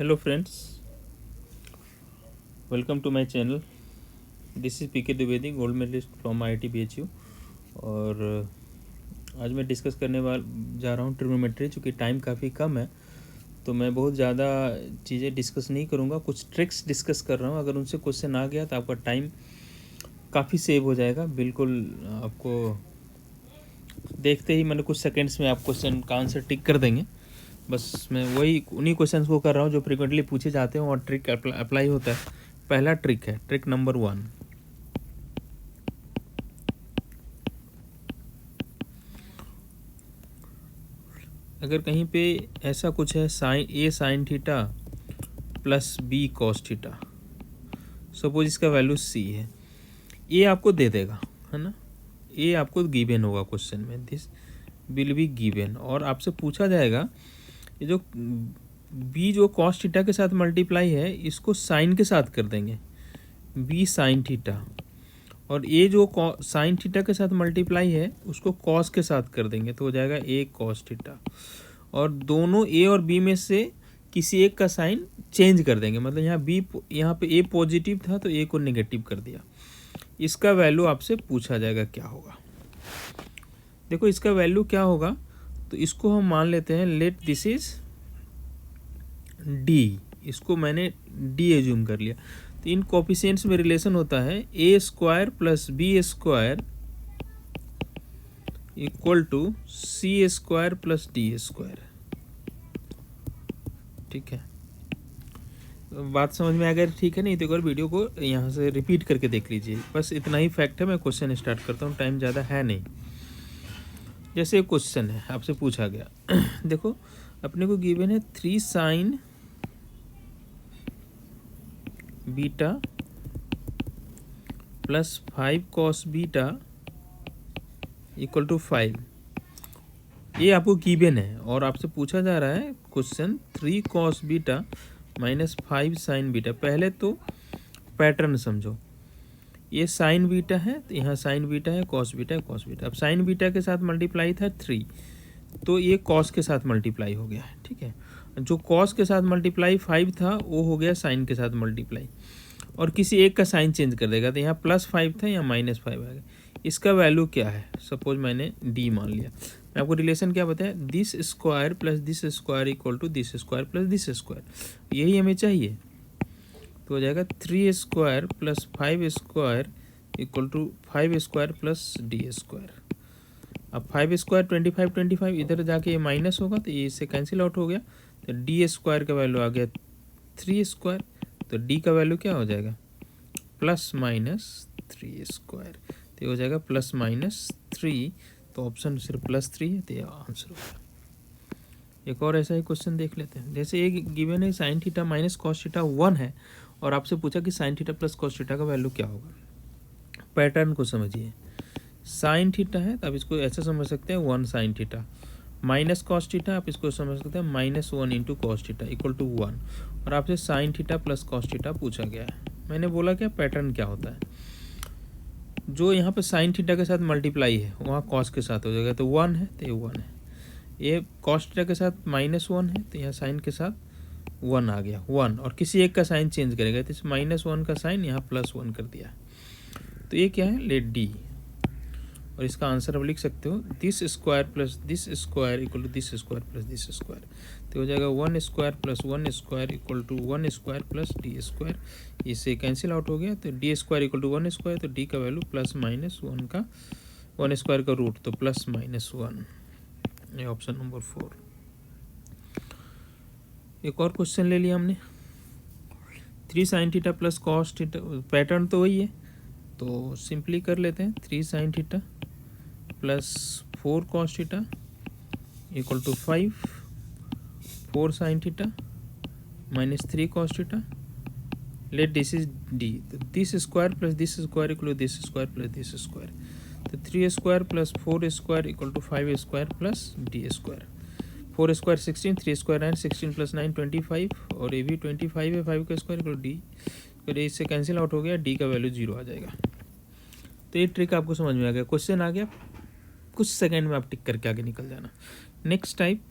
Hello friends, welcome to my channel. This is PK Dwivedi, gold medalist from IIT BHU। और आज मैं discuss करने जा रहा हूँ ट्रिग्नोमेट्री। चूँकि टाइम काफ़ी कम है तो मैं बहुत ज़्यादा चीज़ें डिस्कस नहीं करूँगा, कुछ ट्रिक्स डिस्कस कर रहा हूँ। अगर उनसे क्वेश्चन आ गया तो आपका टाइम काफ़ी सेव हो जाएगा। बिल्कुल आपको देखते ही मैंने कुछ सेकेंड्स में आप क्वेश्चन का आंसर टिक कर देंगे। बस मैं वही उन्हीं क्वेश्चंस को कर रहा हूँ जो फ्रिक्वेंटली पूछे जाते हैं और ट्रिक अप्लाई होता है। पहला ट्रिक है ट्रिक नंबर 1। अगर कहीं पे ऐसा कुछ है A sine theta plus B cos theta, suppose इसका वैल्यू सी है, ये आपको दे देगा, है ना। ये आपको गिवन होगा क्वेश्चन में, दिस विल बी गिवन। और आपसे पूछा जाएगा ये जो बी जो कॉस थीटा के साथ मल्टीप्लाई है इसको साइन के साथ कर देंगे, बी साइन थीटा। और ये जो साइन थीटा के साथ मल्टीप्लाई है उसको कॉस के साथ कर देंगे तो हो जाएगा ए कॉस थीटा। और दोनों ए और बी में से किसी एक का साइन चेंज कर देंगे, मतलब यहाँ पे ए पॉजिटिव था तो ए को नेगेटिव कर दिया। इसका वैल्यू आपसे पूछा जाएगा क्या होगा। देखो इसका वैल्यू क्या होगा, तो इसको हम मान लेते हैं लेट दिस इज डी। इसको मैंने डी एज्यूम कर लिया। तो इन कोफिशिएंट्स में रिलेशन होता है A square plus B square equal to C square plus D square. ठीक है, बात समझ में आ गया? ठीक है, नहीं तो एक बार वीडियो को यहाँ से रिपीट करके देख लीजिए। बस इतना ही फैक्ट है। मैं क्वेश्चन स्टार्ट करता हूँ, टाइम ज़्यादा है नहीं। जैसे एक क्वेश्चन है आपसे पूछा गया देखो अपने को गिवन है 3 sine beta plus 5 cos beta equal to 5। ये आपको गिवन है और आपसे पूछा जा रहा है question 3 cos beta minus 5 sign beta. पहले तो पैटर्न समझो, ये साइन बीटा है तो यहाँ साइन बीटा है, कॉस बीटा है, कॉस बीटा। अब साइन बीटा के साथ मल्टीप्लाई था 3 तो ये कॉस के साथ मल्टीप्लाई हो गया है। ठीक है, जो कॉस के साथ मल्टीप्लाई 5 था वो हो गया साइन के साथ मल्टीप्लाई, और किसी एक का साइन चेंज कर देगा। तो यहाँ +5 था, यहाँ -5 आ गया। इसका वैल्यू क्या है, सपोज मैंने डी मान लिया। मैं आपको रिलेशन क्या बताया, this square plus this square equal to this square plus this square, यही हमें चाहिए। तो हो जाएगा 3 square plus 5 square equal to 5 square plus D square. अब 5 स्क्वायर 25 इधर जाके ये माइनस होगा तो ये इससे कैंसिल आउट हो गया। तो डी स्क्वायर का वैल्यू आ गया 3 स्क्वायर, तो डी का वैल्यू क्या हो जाएगा ±3 स्क्वायर। तो ये हो जाएगा ±3। तो ऑप्शन सिर्फ +3 है, तो ये आंसर होगा। एक और ऐसा ही क्वेश्चन देख लेते हैं। जैसे एक गिवन है sign theta minus cos theta 1 है और आपसे पूछा कि sign theta plus cos theta का वैल्यू क्या होगा। पैटर्न को समझिए, साइन थीटा है तो आप इसको ऐसा समझ सकते हैं 1 sine theta, minus cos theta आप इसको समझ सकते हैं -1 into cos theta equal to 1। और आपसे sine theta plus cos theta पूछा गया है। मैंने बोला क्या पैटर्न क्या होता है, जो यहाँ पे साइन थीटा के साथ मल्टीप्लाई है वहाँ कॉस के साथ हो जाएगा, तो 1 है तो ये 1 है। ये कॉस थीटा के साथ -1 है तो यहाँ साइन के साथ 1 आ गया 1, और किसी एक का साइन चेंज करेगा तो इस -1 का साइन यहाँ +1 कर दिया। तो ये क्या है, लेट डी। और इसका आंसर आप लिख सकते हो this square plus this square equal to this square plus this square. तो हो जाएगा 1 square plus 1 square equal to 1 square plus D square. इससे कैंसिल आउट हो गया तो D square equal to 1 square, तो डी का वैल्यू +-1 का 1 स्क्वायर का रूट, तो +-1। ये ऑप्शन नंबर 4। एक और क्वेश्चन ले लिया हमने, 3 sine theta plus cos theta. Pattern तो वही है तो सिंपली कर लेते हैं। 3 sine theta plus 4 cos theta equal to 5, 4 sine theta -3 cos theta, let this is D. तो this square plus this square equal to this square plus this square. तो 3 square plus 4 square equal to 5 square plus D square. 4 square 16, 3 square 9, 16 plus 9 25, और ये भी 25 है, 5 का square equal to D. तो इससे cancel out हो गया, डी का वैल्यू 0 आ जाएगा। तो ये ट्रिक आपको समझ में आ गया। क्वेश्चन आ गया, कुछ सेकंड में आप टिक करके आगे निकल जाना। नेक्स्ट टाइप,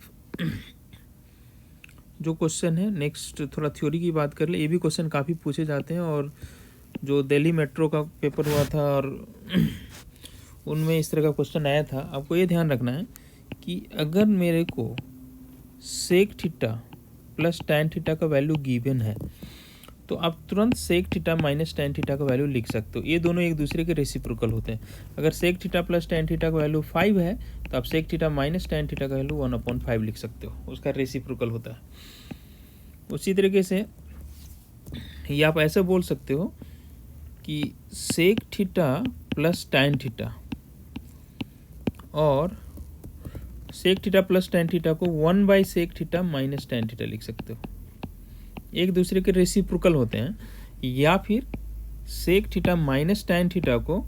जो क्वेश्चन है नेक्स्ट थोड़ा थ्योरी की बात कर ले। ये भी क्वेश्चन काफ़ी पूछे जाते हैं और जो दिल्ली मेट्रो का पेपर हुआ था और उनमें इस तरह का क्वेश्चन आया था। आपको ये ध्यान रखना है कि अगर मेरे को sec theta plus tan theta का वैल्यू गिवन है तो आप तुरंत sec theta minus tan theta का वैल्यू लिख सकते हो। ये दोनों एक दूसरे के रेसिप्रोकल होते हैं। अगर sec theta plus tan theta का वैल्यू 5 है तो आप sec theta minus tan theta का वैल्यू 1/5 लिख सकते हो, उसका रेसिप्रोकल होता है। उसी तरीके से ये आप ऐसे बोल सकते हो कि sec theta plus tan theta और sec theta plus tan theta को 1/सेक थीटा माइनस टैन थीटा लिख सकते हो। एक दूसरे के रेसिप्रोकल होते हैं। या फिर sec theta minus tan theta को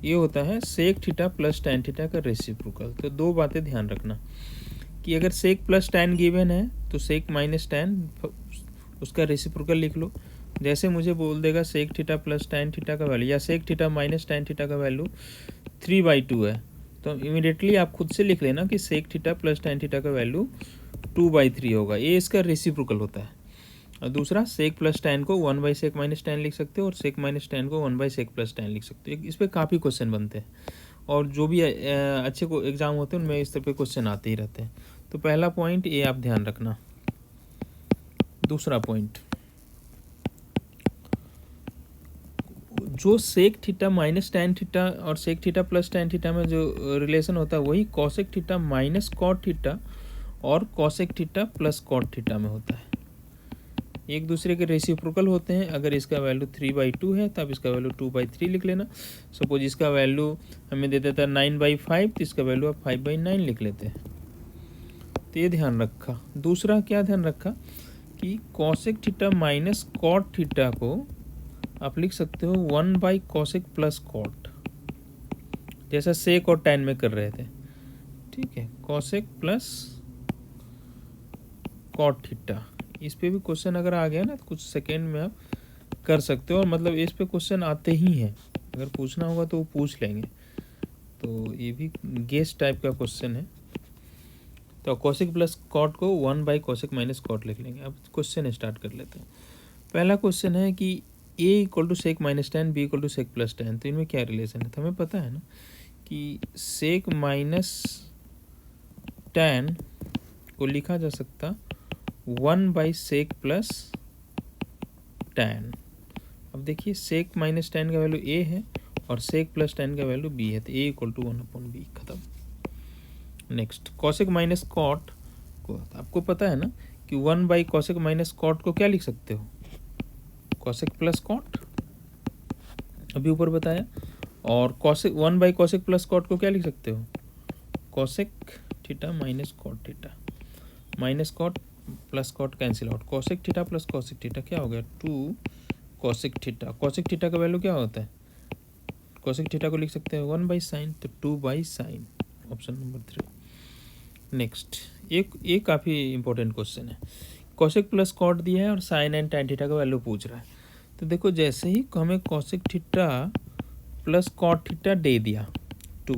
ये होता है sec theta plus tan theta का रेसिप्रोकल। तो दो बातें ध्यान रखना कि अगर सेक प्लस टैन गिवन है तो सेक माइनस टैन उसका रेसिप्रोकल लिख लो। जैसे मुझे बोल देगा sec theta plus tan theta का वैल्यू या sec theta minus tan theta का वैल्यू 3/2 है तो इमीडिएटली आप खुद से लिख लेना कि sec theta plus tan theta का वैल्यू 2/3 होगा। ये इसका रेसिप्रोकल होता है। और दूसरा सेक प्लस टैन को 1/सेक माइनस टैन लिख सकते हो और सेक माइनस टैन को 1/सेक प्लस टैन लिख सकते हो। इस पर काफ़ी क्वेश्चन बनते हैं और जो भी अच्छे को एग्जाम होते हैं उनमें इस तरह के क्वेश्चन आते ही रहते हैं। तो पहला पॉइंट ये आप ध्यान रखना। दूसरा पॉइंट, जो sec theta minus tan theta और sec theta plus tan theta में जो रिलेशन होता है वही cosec theta minus cot theta और cosec theta plus cot theta में होता है। एक दूसरे के रेसिप्रोकल होते हैं। अगर इसका वैल्यू 3/2 है तब इसका वैल्यू 2/3 लिख लेना। सपोज इसका वैल्यू हमें दे देता है 9/5 तो इसका वैल्यू आप 5/9 लिख लेते हैं। तो ये ध्यान रखा। दूसरा क्या ध्यान रखा कि cosec theta minus cot theta को आप लिख सकते हो 1/कॉसेक प्लस कॉट, जैसा सेक और टैन में कर रहे थे। ठीक है, कॉसेक प्लस कॉट थीटा। इस पे भी क्वेश्चन अगर आ गया ना तो कुछ सेकेंड में आप कर सकते हो और मतलब इस पे क्वेश्चन आते ही हैं। अगर पूछना होगा तो वो पूछ लेंगे। तो ये भी गेस टाइप का क्वेश्चन है। तो कॉसेक प्लस कॉट को 1/कॉसेक माइनस कॉट लिख लेंगे। अब क्वेश्चन स्टार्ट कर लेते हैं। पहला क्वेश्चन है कि a = sec minus tan, b = sec plus tan. तो इनमें क्या रिलेशन है? तो हमें पता है ना कि सेक माइनस टैन को लिखा जा सकता 1/सेक प्लस टैन। अब देखिए सेक माइनस टैन का वैल्यू a है और सेक प्लस टैन का वैल्यू b है तो a = 1/b, खत्म। नेक्स्ट, कॉसेक माइनस कॉट को आपको पता है ना कि 1/कॉसेक माइनस कॉट को क्या लिख सकते हो? कॉसेक प्लस कॉट, अभी ऊपर बताया। और कॉसेक 1/कॉसेक प्लस कॉट को क्या लिख सकते हो? Cosec theta minus cot theta. Minus cot plus cot cancel out. Cosec theta plus cosec theta क्या हो गया? 2 कॉसेक थीटा। कॉसेक थीटा का वैल्यू क्या होता है? कॉसेक थीटा को लिख सकते हैं 1/साइन, तो 2/साइन, ऑप्शन नंबर 3। नेक्स्ट, एक काफ़ी इंपॉर्टेंट क्वेश्चन है। कॉसेक प्लस कॉट दिया है और साइन एंड टैन थीटा का वैल्यू पूछ रहा है। तो देखो जैसे ही हमें cosec theta plus cot theta दे दिया 2,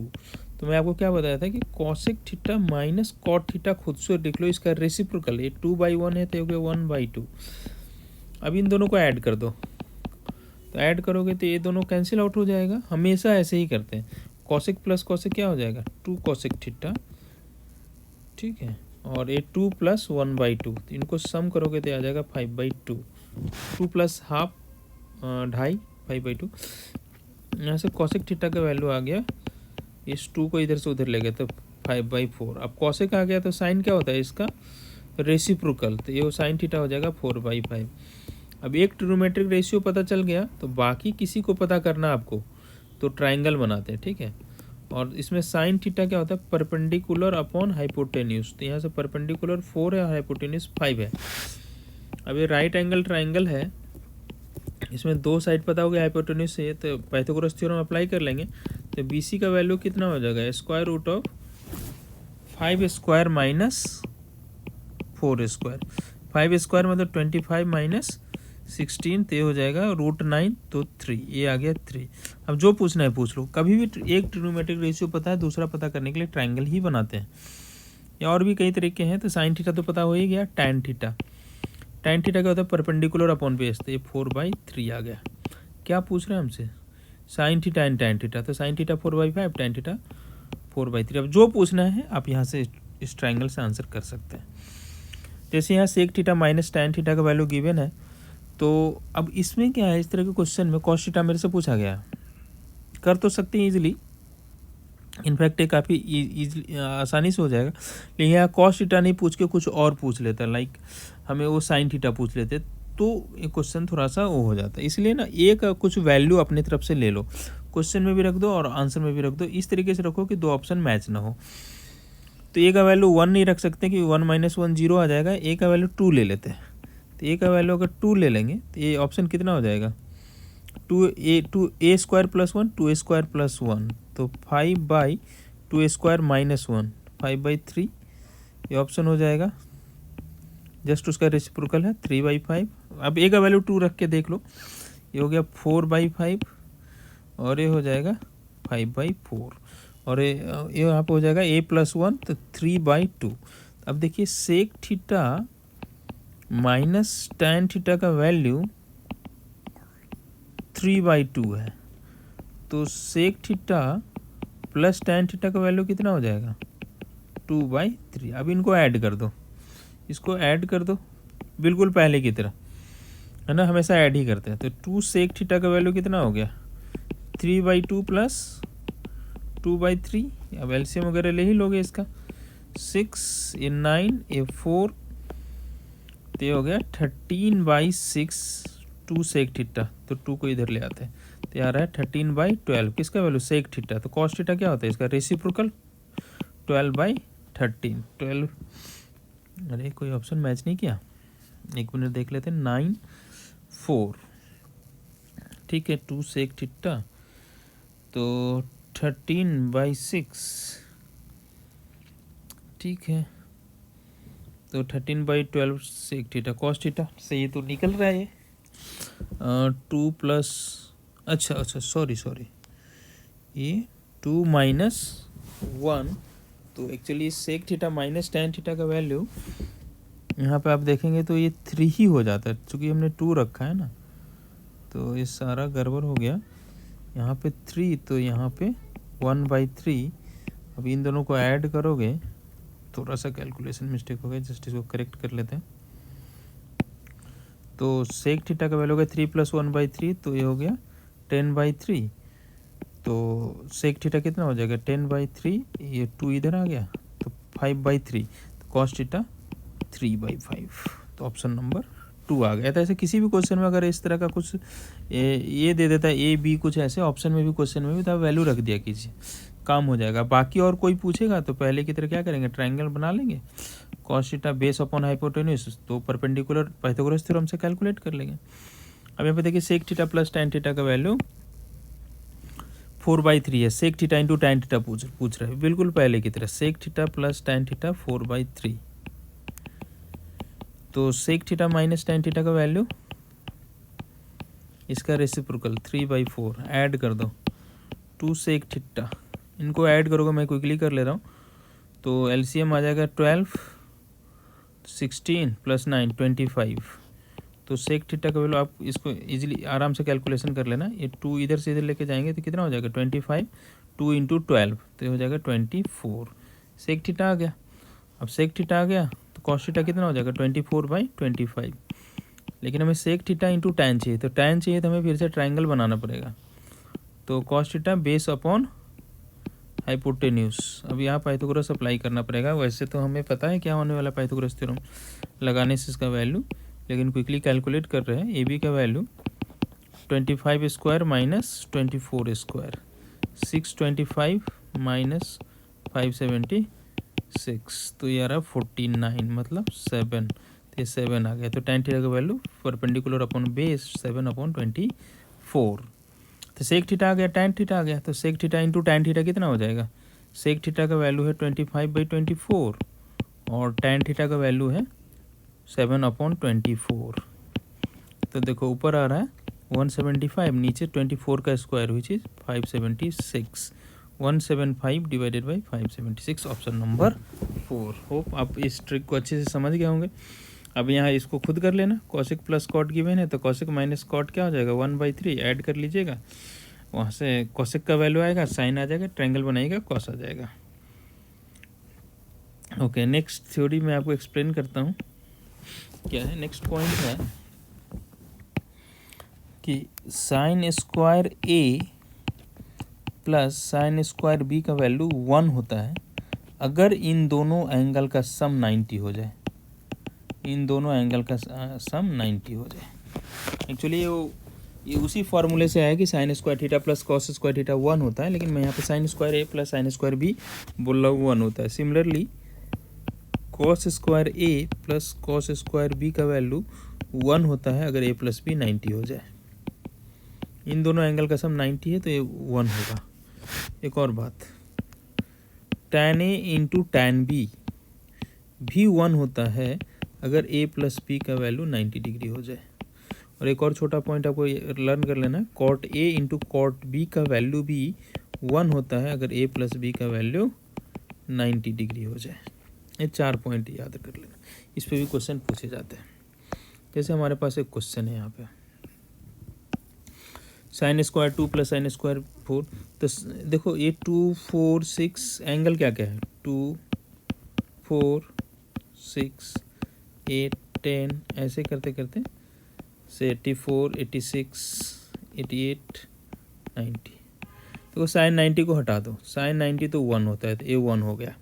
तो मैं आपको क्या बताया था कि cosec theta minus cot theta खुद से लिख लो, इसका रेसिप्रोकल। ये 2/1 है तो हो गया 1/2। अब इन दोनों को ऐड कर दो, तो ऐड करोगे तो ये दोनों कैंसिल आउट हो जाएगा। हमेशा ऐसे ही करते हैं। कॉसेक प्लस कॉसेक क्या हो जाएगा? 2 कॉसेक थीटा, ठीक है, और ये 2 + 1/2। तो इनको सम करोगे तो आ जाएगा 5/2। 2 + हाफ 2.5, 5/2। यहाँ से कॉसेक थीटा का वैल्यू आ गया, इस 2 को इधर से उधर ले गए तो 5/4। अब कॉसेक आ गया तो साइन क्या होता है इसका? रेसिप्रोकल। तो ये साइन थीटा हो जाएगा 4/5। अब एक ट्रिग्नोमेट्रिक रेशियो पता चल गया तो बाकी किसी को पता करना आपको, तो ट्राइंगल बनाते हैं, ठीक है। और इसमें साइन थीटा क्या होता है? Perpendicular upon hypotenuse. तो यहाँ से परपेंडिकुलर 4 है और हाइपोटेन्यूज 5 है। अब ये राइट एंगल ट्राइंगल है, इसमें 2 साइड पता हो गया हाइपोटेन्यूज से, तो पाइथागोरस थ्योरम अप्लाई कर लेंगे। तो BC का वैल्यू कितना हो जाएगा? √5² - 4²। 5² मतलब 25 - 16 तो ये हो जाएगा √9 तो 3, ये आ गया 3। अब जो पूछना है पूछ लो। कभी भी एक ट्रिग्नोमेट्रिक रेशियो पता है, दूसरा पता करने के लिए ट्रायंगल ही बनाते हैं, या और भी कई तरीके हैं। तो साइन थीटा तो पता हो ही गया। टैन थीटा, टैन थीटा क्या होता है, परपेंडिकुलर अपॉन बेस, तो ये 4/3 आ गया। क्या पूछ रहे हैं हमसे, sine theta and tan theta, तो साइन थीटा 4/5, टैन थीटा 4/3। अब जो पूछना है आप यहाँ से इस ट्रायंगल से आंसर कर सकते हैं। जैसे यहाँ sec theta minus tan theta का वैल्यू गिवन है, तो अब इसमें क्या है, इस तरह के क्वेश्चन में कॉस थीटा मेरे से पूछा गया, कर तो सकते हैं इजीली, इनफैक्ट ये काफ़ी ईजी आसानी से हो जाएगा। लेकिन यहाँ कॉस थीटा नहीं पूछ के कुछ और पूछ लेता है, लाइक हमें वो साइन थीटा पूछ लेते, तो ये क्वेश्चन थोड़ा सा वो हो जाता है। इसलिए ना एक कुछ वैल्यू अपनी तरफ से ले लो, क्वेश्चन में भी रख दो और आंसर में भी रख दो, इस तरीके से रखो कि दो ऑप्शन मैच ना हो। तो ए का वैल्यू 1 नहीं रख सकते कि 1 - 1 0 आ जाएगा। ए का वैल्यू 2 ले लेते हैं, तो ए का वैल्यू अगर 2 ले लेंगे तो ये ऑप्शन कितना हो जाएगा, 2a square plus 1, 2a² plus 1, तो 5/2a² माइनस 1, 5/3 ये ऑप्शन हो जाएगा। जस्ट उसका रेसिप्रोकल है 3/5। अब ए का वैल्यू 2 रख के देख लो, ये हो गया 4/5 और ये हो जाएगा 5/4, और ये यहाँ पे हो जाएगा a + 1 तो 3/2। अब देखिए sec theta minus tan theta का वैल्यू 3/2 है, तो sec theta plus tan theta का वैल्यू कितना हो जाएगा, 2/3। अब इनको ऐड कर दो, इसको ऐड कर दो बिल्कुल पहले की तरह, है ना, हमेशा ऐड ही करते हैं। तो 2 सेक थीटा का वैल्यू कितना हो गया, 3/2 प्लस 2/3। अब एलसीएम वगैरह ले ही लोगे इसका, 6 ये 9 ये 4, तो ये हो गया 13/6 2 सेक थीटा, तो 2 को इधर ले आते हैं, तो ये आ रहा है 13/12। किसका वैल्यू, सेक थीटा, तो कॉस थीटा क्या होता है इसका रेसिप्रोकल, 12/13। 12, अरे कोई ऑप्शन मैच नहीं किया, एक मिनट देख लेते हैं, 9 4, ठीक है, 2 सेक थीटा तो 13/6, ठीक है, तो 13/12 सेक थीटा कॉस थीटा से ये तो निकल रहा है। 2 प्लस, अच्छा सॉरी ये 2 - 1, तो actually sec theta minus tan theta का वैल्यू यहाँ पे आप देखेंगे तो ये 3 ही हो जाता है, क्योंकि हमने 2 रखा है ना, तो ये सारा गड़बड़ हो गया। यहाँ पे 3 तो यहाँ पे 1/3। अब इन दोनों को ऐड करोगे, थोड़ा सा कैलकुलेशन मिस्टेक हो गया, जस्ट इसको करेक्ट कर लेते हैं। तो सेक थीटा का वैल्यू हो गया 3 + 1/3, तो ये हो गया 10/3। तो सेक थीटा कितना हो जाएगा, 10/3, ये 2 इधर आ गया तो 5/3, तो कॉस थीटा 3/5, तो ऑप्शन नंबर 2 आ गया। तो ऐसे किसी भी क्वेश्चन में अगर इस तरह का कुछ ये दे देता है ए बी, कुछ ऐसे ऑप्शन में भी क्वेश्चन में भी, तो वैल्यू रख दिया कीजिए, काम हो जाएगा। बाकी और कोई पूछेगा तो पहले की तरह क्या करेंगे, ट्रायंगल बना लेंगे, cos theta base upon hypotenuse, तो परपेंडिकुलर पाइथागोरस थ्योरम से कैलकुलेट कर लेंगे। अब यहाँ पे देखिए sec theta plus tan theta का वैल्यू 4/3 है, sec theta into tan theta पूछ रहा है, बिल्कुल पहले की तरह, sec theta plus tan theta 4/3, तो sec theta minus tan theta का वैल्यू, इसका रेसिप्रोकल 3/4, ऐड कर दो 2 सेक थीटा, इनको ऐड करोगे, मैं क्विकली कर ले रहा हूँ, तो एलसीएम आ जाएगा 12, 16 + 9 25, तो सेक थीटा का वैल्यू आप इसको इजीली आराम से कैलकुलेशन कर लेना। ये 2 इधर से इधर लेके जाएंगे तो कितना हो जाएगा 25, 2 × 12, तो ये हो जाएगा 24, सेक थीटा आ गया। अब सेक थीटा आ गया तो कॉस थीटा कितना हो जाएगा 24/25, लेकिन हमें सेक थीटा इंटू टैन चाहिए, तो टैन चाहिए तो हमें फिर से ट्रायंगल बनाना पड़ेगा, तो cos theta base upon hypotenuse. अब यहाँ पाइथागोरस अप्लाई करना पड़ेगा, वैसे तो हमें पता है क्या होने वाला पाइथागोरस थ्योरम लगाने से इसका वैल्यू, लेकिन क्विकली कैलकुलेट कर रहे हैं। ए बी का वैल्यू 25² - 24², 625 - 576, तो ये आ रहा है 49, मतलब 7, तो ये 7 आ गया। तो टैन थीटा का वैल्यू परपेंडिकुलर अपॉन बेस 7/24, तो सेक थीटा आ गया, टैन थीटा आ गया, तो sec theta into tan theta कितना हो जाएगा, सेक थीटा का वैल्यू है 25/24 और टैन थीटा का वैल्यू है 7/24, तो देखो ऊपर आ रहा है 175, नीचे 24 का square which is 576, 175 divided by 576, option number 4। Hope आप इस ट्रिक को अच्छे से समझ गए होंगे। अब यहाँ इसको खुद कर लेना, कॉशिक प्लस कॉट गिवन है तो कॉशिक माइनस कॉट क्या हो जाएगा 1/3, ऐड कर लीजिएगा, वहाँ से कॉशिक का वैल्यू आएगा, साइन आ जाएगा, ट्रायंगल बनाइएगा, कॉस आ जाएगा। ओके, नेक्स्ट थ्योरी मैं आपको एक्सप्लेन करता हूँ क्या है। नेक्स्ट पॉइंट है कि साइन स्क्वायर ए प्लस साइन स्क्वायर बी का वैल्यू 1 होता है अगर इन दोनों एंगल का सम 90 हो जाए, इन दोनों एंगल का सम 90 हो जाए। एक्चुअली ये उसी फॉर्मूले से आया कि sine square theta plus cos square theta 1 होता है, लेकिन मैं यहाँ पे साइन स्क्वायर ए प्लस साइन स्क्वायर बी बोल रहा हूँ 1 होता है। सिमिलरली कॉस स्क्वायर ए प्लस कॉस स्क्वायर बी का वैल्यू 1 होता है अगर ए प्लस बी 90 हो जाए। इन दोनों एंगल का सम 90 है तो ये 1 होगा। एक और बात, tan ए इंटू टैन बी भी 1 होता है अगर a प्लस बी का वैल्यू 90 डिग्री हो जाए। और एक और छोटा पॉइंट आपको लर्न कर लेना, cot a into cot B का वैल्यू भी 1 होता है अगर a प्लस बी का वैल्यू 90 डिग्री हो जाए। ये 4 पॉइंट याद कर लेना, इस पे भी क्वेश्चन पूछे जाते हैं। जैसे हमारे पास एक क्वेश्चन है यहाँ पे, sine square 2 plus sine square 4, तो देखो ये 2 4 6 एंगल क्या क्या है, 2 4 6 8 10, ऐसे करते करते से 84 86 88 90। देखो साइन 90 को हटा दो, साइन 90 तो 1 होता है तो ये 1 हो गया।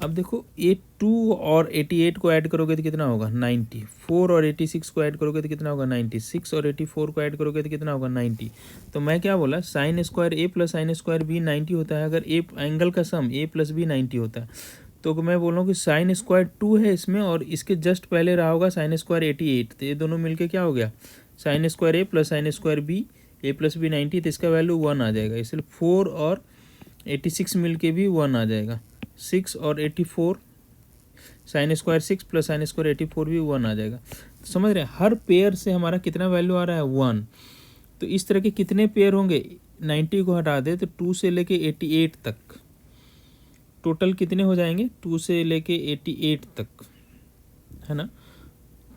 अब देखो ये 2 और 88 को ऐड करोगे तो कितना होगा 90, 4 और 86 को ऐड करोगे तो कितना होगा 90, 6 और 84 को ऐड करोगे तो कितना होगा 90। तो मैं क्या बोला, साइन स्क्वायर ए प्लस साइन स्क्वायर बी 90 होता है अगर ए एंगल का सम ए प्लस बी 90 होता है। तो मैं बोल रहा हूँ कि साइन स्क्वायर 2 है इसमें और इसके जस्ट पहले रहा होगा साइन स्क्वायर 88, तो ये दोनों मिलके क्या हो गया साइन स्क्वायर ए प्लस साइन स्क्वायर बी, ए प्लस बी 90, तो इसका वैल्यू 1 आ जाएगा। इसलिए 4 और 86 मिलके भी 1 आ जाएगा, 6 और 84 sine square 6 plus sine square 84 भी 1 आ जाएगा। तो समझ रहे हैं हर पेयर से हमारा कितना वैल्यू आ रहा है 1। तो इस तरह के कितने पेयर होंगे, 90 को हटा दे तो 2 से लेके 88 तक टोटल कितने हो जाएंगे, 2 से लेके 88 तक, है ना।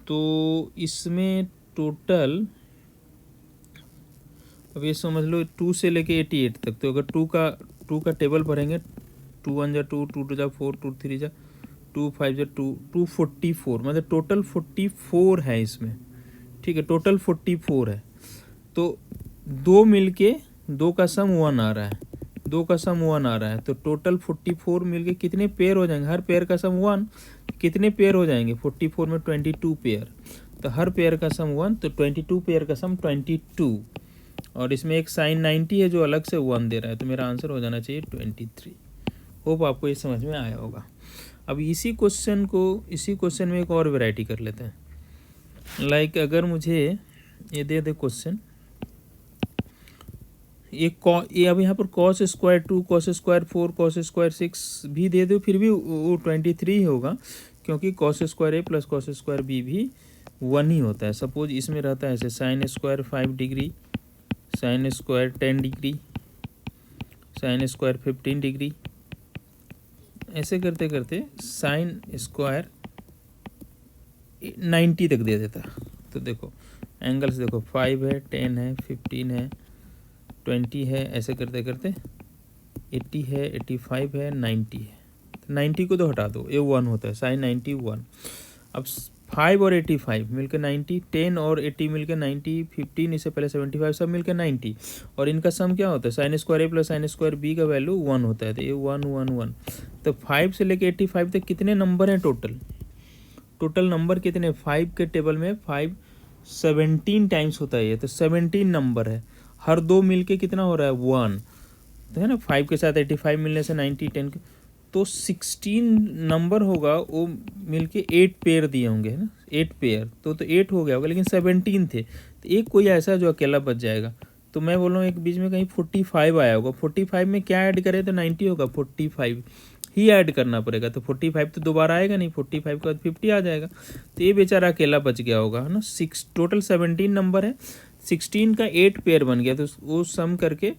तो इसमें टोटल अब ये समझ लो 2 से लेके 88 तक, तो अगर 2 का टेबल भरेंगे, 2 1 जा 2, 2 2 जा 4, 2 3 जा 2, 5 जा 2, 244, मतलब टोटल 44 है इसमें, ठीक है, टोटल 44 है। तो 2 मिलके 2 का सम 1 आ रहा है, 2 का सम 1 आ रहा है, तो टोटल 44 मिलके कितने पेयर हो जाएंगे, हर पेयर का सम 1, कितने पेयर हो जाएंगे 44 में 22 पेयर, तो हर पेयर का सम 1, तो 22 पेयर का सम 22, और इसमें एक साइन 90 है जो अलग से 1 दे रहा है, तो मेरा आंसर हो जाना चाहिए 23। होप आपको ये समझ में आया होगा। अब इसी क्वेश्चन में एक और वैरायटी कर लेते हैं। लाइक अगर मुझे ये दे दे क्वेश्चन, ये अब यहाँ पर cos square 2, cos square 4, cos square 6 भी दे दो, फिर भी वो 23 होगा, क्योंकि कॉस स्क्वायर ए प्लस कॉस स्क्वायर बी भी 1 ही होता है। सपोज इसमें रहता है ऐसे sine square 5 degree, sine square 10 degree, sine square 15 degree, ऐसे करते करते साइन स्क्वायर 90 तक दे देता। तो देखो एंगल्स देखो 5 है, 10 है, 15 है, 20 है, ऐसे करते करते 80 है, 85 है, 90 है। तो 90 को तो हटा दो, ये 1 होता है, साइन 90 1। अब 5 और 85 मिलकर 90, 10 और 80 मिलकर 90, 15 इससे पहले 75, सब मिलकर 90, और इनका सम क्या होता है साइन स्क्वायर ए प्लस साइन स्क्वायर बी का वैल्यू 1 होता है, तो ये 1 1 1। तो 5 से लेकर 85 तक कितने नंबर हैं टोटल नंबर कितने, 5 के टेबल में 5 17 टाइम्स होता है ये, तो 17 नंबर है, हर 2 मिलके कितना हो रहा है 1, तो है ना। 5 के साथ 85 मिलने से 90, 10 तो 16 नंबर होगा, वो मिलके 8 पेयर दिए होंगे, है ना, 8 पेयर, तो 8 हो गया होगा, लेकिन 17 थे, तो एक कोई ऐसा जो अकेला बच जाएगा। तो मैं बोल रहा हूँ एक बीच में कहीं 45 आया होगा, 45 में क्या ऐड करें तो 90 होगा, 45 ही ऐड करना पड़ेगा। तो 45 तो दोबारा आएगा नहीं, 45 के बाद 50 आ जाएगा। तो ये बेचारा अकेला बच गया होगा, है ना। टोटल 17 नंबर है, 16 का 8 पेयर बन गया, तो वो सम करके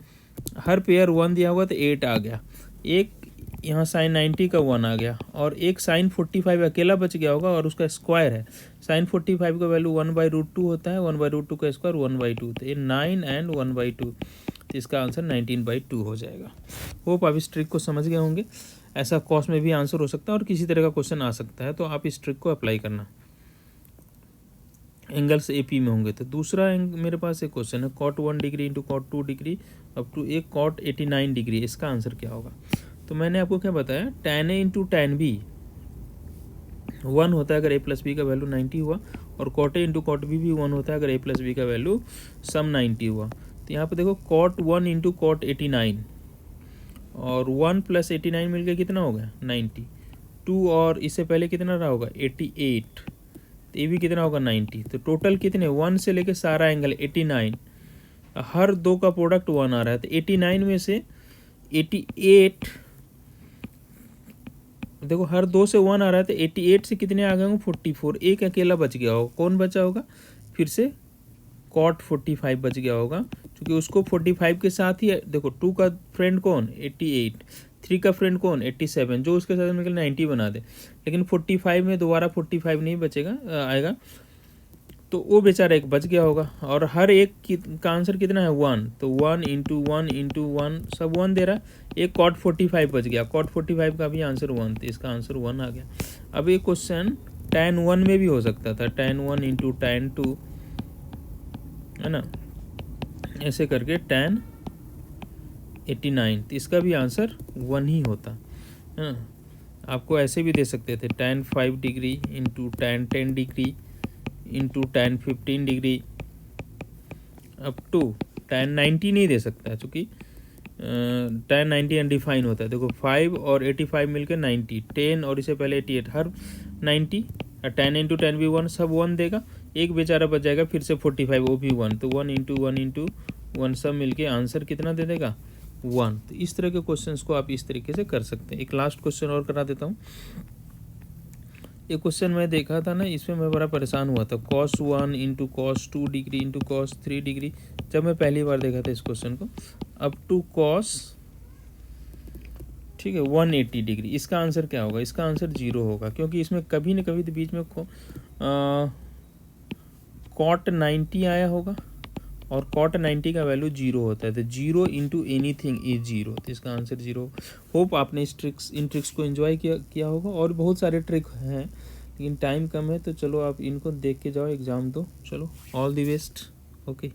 हर पेयर 1 दिया होगा तो 8 आ गया। एक यहाँ साइन 90 का 1 आ गया, और एक साइन 45 अकेला बच गया होगा, और उसका स्क्वायर है। साइन 45 का वैल्यू 1/√2 होता है, 1/√2 का स्क्वायर 1/2, तो ये 9 एंड 1/2, तो इसका आंसर 19/2 हो जाएगा। होप आप इस ट्रिक को समझ गए होंगे। ऐसा कॉस में भी आंसर हो सकता है और किसी तरह का क्वेश्चन आ सकता है, तो आप इस ट्रिक को अप्लाई करना। एंगल्स एपी में होंगे। तो दूसरा मेरे पास एक क्वेश्चन है, cot 1 degree into cot 2 degree up to एक cot 89 डिग्री, इसका आंसर क्या होगा। तो मैंने आपको क्या बताया, tan a into tan b 1 होता है अगर a प्लस बी का वैल्यू 90 हुआ, और cot a into cot b भी 1 होता है अगर a प्लस बी का वैल्यू सम 90 हुआ। तो यहाँ पे देखो cot 1 इंटू cot 89, और 1 प्लस 89 मिलकर कितना हो गया 90, 2 और इससे पहले कितना रहा होगा 88, तो ये भी कितना होगा 90। तो टोटल कितने 1 से लेके सारा एंगल 89, हर दो का प्रोडक्ट 1 आ रहा है। तो 89 में से 88, देखो हर दो से 1 आ रहा है, तो 88 से कितने आ गए होंगे 44, एक अकेला बच गया होगा। कौन बचा होगा, फिर से cot 45 बच गया होगा, क्योंकि उसको 45 के साथ ही देखो 2 का फ्रेंड कौन 88, 3 का फ्रेंड कौन 87, जो उसके साथ मिलकर 90 बना दे। लेकिन 45 में दोबारा 45 नहीं बचेगा आएगा, तो वो बेचारा एक बच गया होगा। और हर एक का आंसर कितना है 1, तो 1 इंटू 1 इंटू 1 सब 1 दे रहा है। एक cot 45 बच गया, cot 45 का भी आंसर 1, तो इसका आंसर 1 आ गया। अब ये क्वेश्चन tan 1 में भी हो सकता था, tan 1 इंटू tan 2, है ना, ऐसे करके tan 89, तो इसका भी आंसर 1 ही होता है ना। आपको ऐसे भी दे सकते थे, tan 5 degree into tan 10 degree into tan 15 degree up to tan 90 नहीं दे सकता है, चूँकि tan 90 अनडिफाइन होता है। देखो 5 और 85 मिलकर 90, 10 और इससे पहले 88, हर 90, tan इंटू tan भी 1, सब 1 देगा। एक बेचारा बच जाएगा फिर से 45, वो भी 1, तो 1 इंटू 1 इंटू 1 सब मिलके आंसर कितना दे देगा 1। तो इस तरह के क्वेश्चंस को आप इस तरीके से कर सकते हैं। एक लास्ट क्वेश्चन और करा देता हूँ। ये क्वेश्चन मैं देखा था ना, इसमें मैं बड़ा परेशान हुआ था, cos 1 into cos 2 degree into cos 3 degree, जब मैं पहली बार देखा था इस क्वेश्चन को, अप टू cos, ठीक है 180 डिग्री। इसका आंसर क्या होगा, इसका आंसर 0 होगा, क्योंकि इसमें कभी न कभी तो बीच में cot 90 आया होगा, और cot 90 का वैल्यू 0 होता है, तो 0 इंटू एनी थिंग इज 0, तो इसका आंसर 0। होप आपने इन ट्रिक्स को एंजॉय किया होगा। और बहुत सारे ट्रिक हैं, लेकिन टाइम कम है, तो चलो आप इनको देख के जाओ, एग्ज़ाम दो। चलो ऑल द बेस्ट, ओके।